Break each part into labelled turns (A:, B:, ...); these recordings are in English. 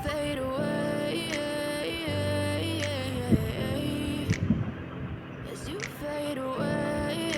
A: fade away, as you fade away.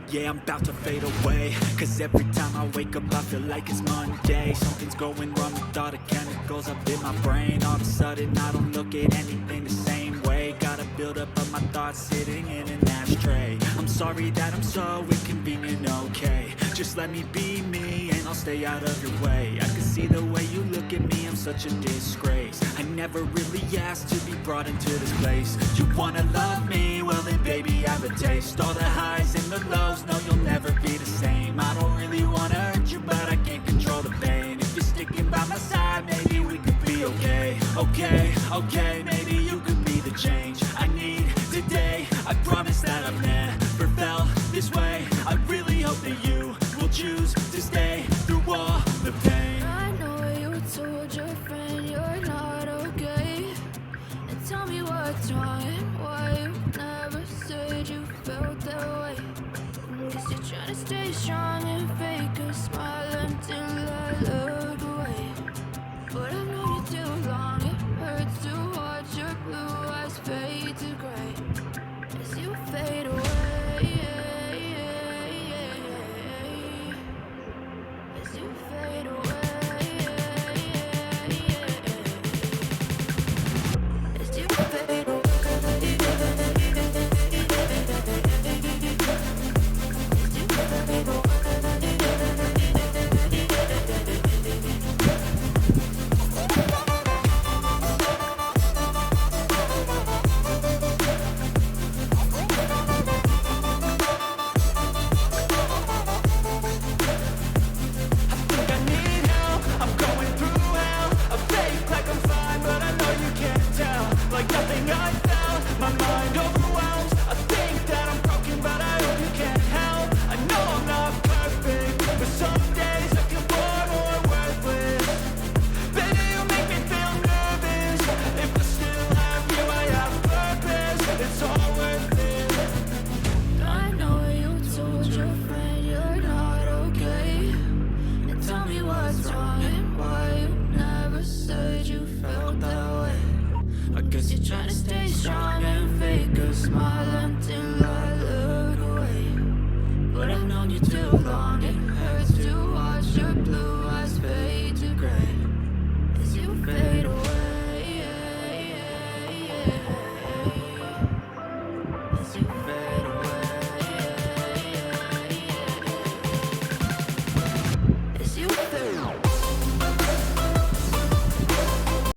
B: Yeah, I'm about to fade away, cause every time I wake up I feel like it's Monday. Something's going wrong with all the chemicals up in my brain. All of a sudden I don't look at anything the same way. Got a buildup of my thoughts sitting in an ashtray. I'm sorry that I'm so inconvenient, okay. Just let me be me and I'll stay out of your way. I can see the way you look at me, I'm such a disgrace. I never really asked to be brought into this place. You wanna love me? Well then baby I have a taste. All the highs and the lows, no you'll never be the same. I don't really wanna hurt you but I can't control the pain. If you're sticking by my side maybe we could be okay. Okay, maybe you could be the change I need today. I promise that I've never felt this way. I really hope that you will choose to stay through all the pain.
A: I know you told your friend you're not okay, and tell me what's wrong and why you never said you felt that way. Guess you're trying to stay strong and fake a smile until I look away. But I've known you too long, it hurts to watch your blue eyes fade to gray as you fade away, as you fade away.